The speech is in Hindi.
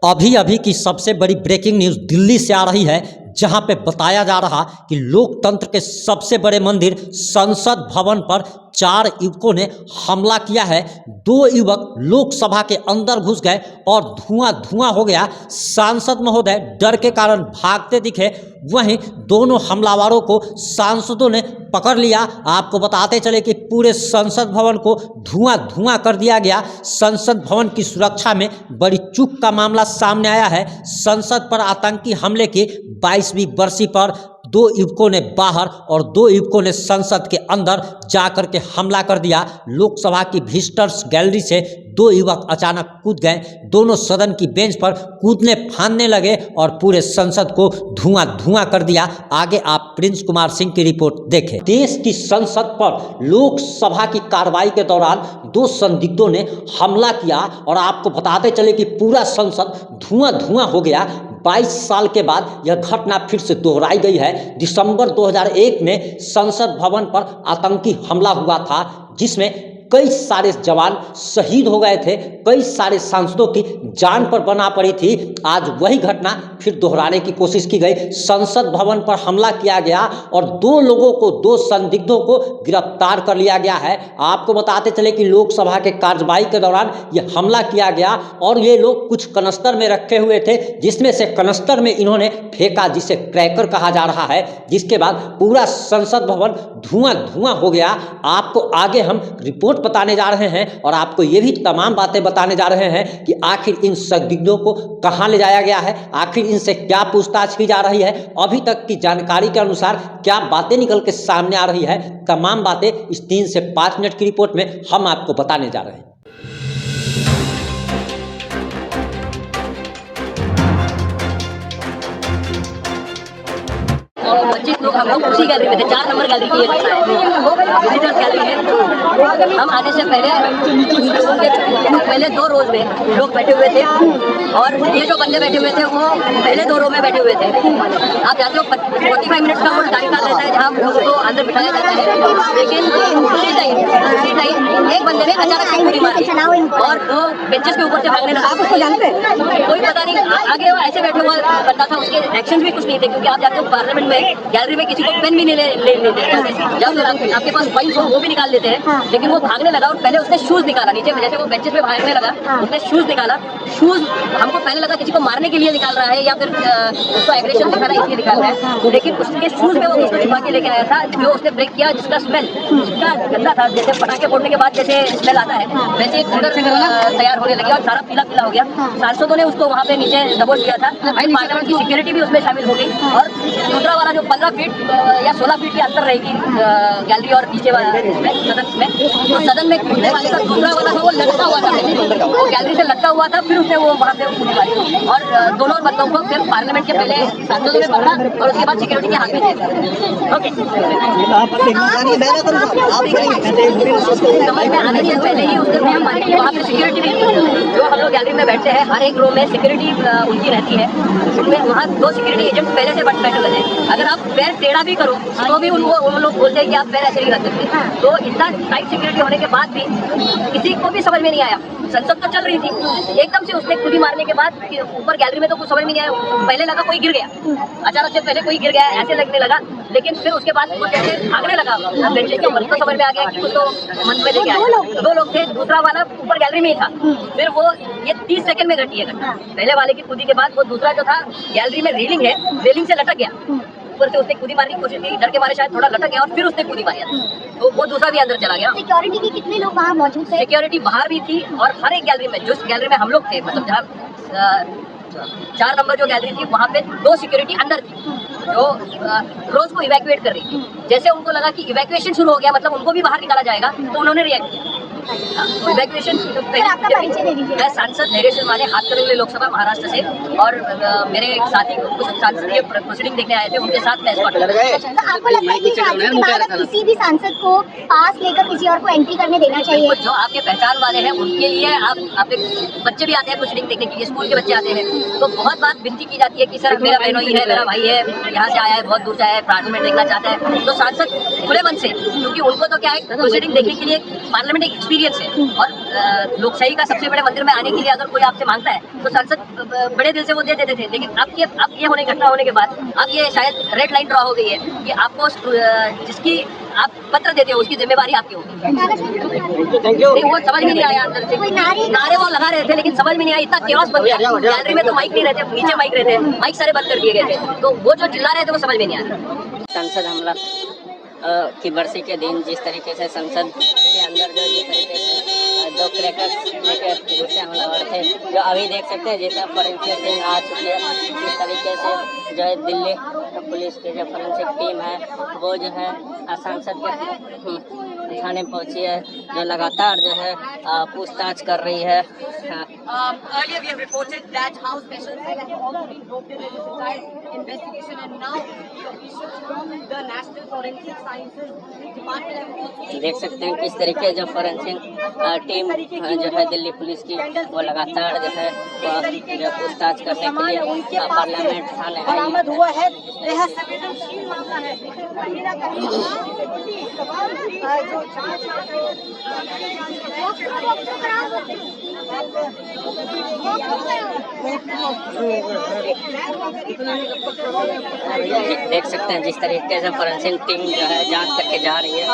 अभी अभी की सबसे बड़ी ब्रेकिंग न्यूज़ दिल्ली से आ रही है, जहां पे बताया जा रहा कि लोकतंत्र के सबसे बड़े मंदिर संसद भवन पर 4 युवकों ने हमला किया है। 2 युवक लोकसभा के अंदर घुस गए और धुआं हो गया। सांसद महोदय डर के कारण भागते दिखे, वहीं दोनों हमलावरों को सांसदों ने पकड़ लिया। आपको बताते चले कि पूरे संसद भवन को धुआं कर दिया गया। संसद भवन की सुरक्षा में बड़ी चूक का मामला सामने आया है। संसद पर आतंकी हमले की 22वीं बरसी पर 2 युवकों ने बाहर और 2 युवकों ने संसद के अंदर जाकर के हमला कर दिया। लोकसभा की विजिटर्स गैलरी से 2 युवक अचानक कूद गए। दोनों सदन की बेंच पर कूदने फांदने लगे और पूरे संसद को धुआं कर दिया। आगे आप प्रिंस कुमार सिंह की रिपोर्ट देखें। देश की संसद पर लोकसभा की कार्रवाई के दौरान 2 संदिग्धों ने हमला किया और आपको बताते चले कि पूरा संसद धुआं हो गया। 22 साल के बाद यह घटना फिर से दोहराई गई है। दिसंबर 2001 में संसद भवन पर आतंकी हमला हुआ था, जिसमें कई सारे जवान शहीद हो गए थे, कई सारे सांसदों की जान पर बना पड़ी थी। आज वही घटना फिर दोहराने की कोशिश की गई। संसद भवन पर हमला किया गया और 2 लोगों को, 2 संदिग्धों को गिरफ्तार कर लिया गया है। आपको बताते चले कि लोकसभा के कार्यवाही के दौरान यह हमला किया गया और ये लोग कुछ कनस्तर में रखे हुए थे, जिसमें से कनस्तर में इन्होंने फेंका, जिसे क्रैकर कहा जा रहा है, जिसके बाद पूरा संसद भवन धुआं हो गया। आपको आगे हम रिपोर्ट बताने जा रहे हैं और आपको ये भी तमाम बातें बताने जा रहे हैं कि आखिर इन संदिग्धों को कहां ले जाया गया है, आखिर इनसे क्या पूछताछ की जा रही है, अभी तक की जानकारी के अनुसार क्या बातें निकल के सामने आ रही है। तमाम बातें इस 3 से 5 मिनट की रिपोर्ट में हम आपको बताने जा रहे हैं। 25 लोग हम लोग उसी गैलरी में थे। 4 नंबर गैलरी की विजिटर्स गैलरी है। हम आने से पहले 2 रोज में लोग बैठे हुए थे और ये जो बंदे बैठे हुए थे वो पहले 2 रो में बैठे हुए थे। आप जानते हो 45 मिनट्स का वो टाइम रहता है जहाँ उसको अंदर बिठाया जाता है, लेकिन उसी टाइम एक बंदे ने अचानक से गोली मारी और वो बेंचेस के ऊपर से भागने लगा। कोई पता नहीं, आगे वो ऐसे बैठे हुआ बंदा था, उसके एक्शन भी कुछ नहीं थे, क्योंकि आप जानते हो पार्लियामेंट में गैलरी में किसी को पेन भी नहीं लेने देते। जब आपके पास फाइल हो वो भी निकाल लेते हैं, लेकिन वो भागने लगा और पहले उसने शूज निकाला नीचे, जैसे वो बेंचेस पे भागने लगा उसने शूज निकाला। शूज हमको पहले लगा किसी को मारने के लिए निकाल रहा है या फिर उसको एग्रेशन दिखाना इसलिए निकाल रहा है, लेकिन उसके शूज में वो उसको छिपा के लेके आया था। जो उसने ब्रेक किया, जिसका स्मेल इतना गंदा था, जैसे पटाखे फोड़ने के बाद जैसे स्मेल आता है वैसे एक ऑर्डर तैयार होने लगे और सारा पीला हो गया। सांसदों ने उसको वहाँ पे नीचे दबोच दिया था। पार्लियामेंट की सिक्योरिटी भी उसमें शामिल हो गई और दूसरा वाला जो 15 फीट या 16 फीट की अंतर रहेगी गैलरी और नीचे वाले सदन में, तो सदन में कूदने वाले का दूसरा वाला वो लटका हुआ था, वो गैलरी से लटका हुआ था। फिर उसने वो वहाँ पे कूदने वाली और दोनों बंदों को फिर पार्लियामेंट के पहले सांसदों ने पकड़ा और उसके बाद सिक्योरिटी के हाथ में दे दिया। ओके, समझ में आने से पहले ही उसने वहाँ पे सिक्योरिटी नहीं, जो हम लोग गैलरी में बैठते हैं हर एक रो में सिक्योरिटी उनकी रहती है, उसमें वहाँ 2 सिक्योरिटी एजेंट पहले से बैठे हुए थे। अगर आप पैर टेढ़ा भी करो तो भी उन लोग बोलते हैं कि आप पैर ऐसे नहीं रख सकते। तो इतना टाइट सिक्योरिटी होने के बाद भी किसी को भी समझ में नहीं आया। संसद तो चल रही थी, एकदम से उसने खुदी मारने के बाद ऊपर गैलरी में तो कुछ समझ में नहीं आया। पहले लगा कोई गिर गया, अचानक से पहले कोई गिर गया ऐसे लगने लगा, लेकिन फिर उसके बाद वो कैसे भागने लगा। बेंचेस के ऊपर तो समझ में आ गया कि कुछ तो मन में लेके आया। 2 लोग थे, दूसरा वाला ऊपर गैलरी में ही था। फिर वो ये 30 सेकंड में घटी है घटना। पहले वाले की कूदी के बाद वो दूसरा जो था गैलरी में रेलिंग है, रेलिंग से लटक गया। ऊपर से उसने कूदी मारने की कोशिश की, डर के मारे शायद थोड़ा लटक गया और फिर उसने कूदी मारी, तो वो दूसरा भी अंदर चला गया। सिक्योरिटी के कितने लोग वहाँ मौजूद थे? सिक्योरिटी बाहर भी थी और हर एक गैलरी में, जिस गैलरी में हम लोग थे, मतलब जहाँ 4 नंबर जो गैलरी थी वहाँ पे 2 सिक्योरिटी अंदर थी जो रोज को इवैक्यूएट कर रही थी। जैसे उनको लगा कि इवैक्यूएशन शुरू हो गया, मतलब उनको भी बाहर निकाला जाएगा, तो उन्होंने रिएक्ट किया। इवैक्यूएशन मैं सांसद धैर्यशील माने हाथकरंगले लोकसभा महाराष्ट्र से, और मेरे साथी कुछ सांसद ये प्रोसीडिंग देखने आए थे, उनके साथ मैं स्पॉट लगा। आपको लगता है कि शादी के बाद किसी भी सांसद को पास लेकर किसी और को एंट्री करने देना चाहिए? जो आपके पहचान वाले हैं उनके लिए आपके बच्चे भी आते हैं प्रोसीडिंग देखने के लिए, स्कूल के बच्चे आते हैं, तो बहुत बात विनती की जाती है कि सर मेरा बहनोई है, मेरा भाई है, यहाँ से आया है, बहुत दूर से आया है, पार्लियामेंट देखना चाहता है, तो सांसद खुले मन से, क्योंकि उनको तो क्या है प्रोसीडिंग देखने के लिए पार्लियामेंट एक्सपीरियंस है और लोकशाही का सबसे बड़े मंदिर में आने के लिए अगर कोई आपसे मांगता है तो संसद बड़े दिल से वो दे देते थे, लेकिन अब ये घटना होने के बाद अब ये शायद रेड लाइन ड्रॉ हो गई है कि आपको जिसकी आप पत्र देते हो उसकी जिम्मेवारी आपकी होगी। नहीं, वो समझ में नहीं आया अंदर से, नारे वो लगा रहे थे लेकिन समझ में नहीं आया, इतना केओस बन गया। गैलरी में तो माइक नहीं रहते, नीचे माइक रहते, माइक सारे बंद कर दिए गए थे, तो वो जो चिल्ला रहे थे वो समझ में नहीं आया। संसद हमला की बरसी के दिन जिस तरीके से संसद के अंदर जो जिस तरीके से दो क्रैकर्स लेकर दूसरे हमलावर थे, जो अभी देख सकते हैं जितना फॉरेंसिक टीम आ चुकी है, जिस तरीके से जो है दिल्ली पुलिस की जो फॉरेंसिक टीम है वो जो है संसद के थाने पहुंची है, जो लगातार जो है पूछताछ कर रही है। Earlier we have reported that how special cells have also been broken in this entire investigation, and now the officials from the National Forensic Sciences Department have also देख सकते हैं किस तरीके जो फॉरेंसिक टीम जो है दिल्ली पुलिस की वो लगातार जो है जो पूछताछ करने के लिए पार्लियामेंट थाने बरामद हुआ है। यह संवेदनशील मामला है, कहीं ना कहीं जो देख सकते हैं जिस तरीके से फॉरेंसिक टीम जो है जांच करके जा रही है।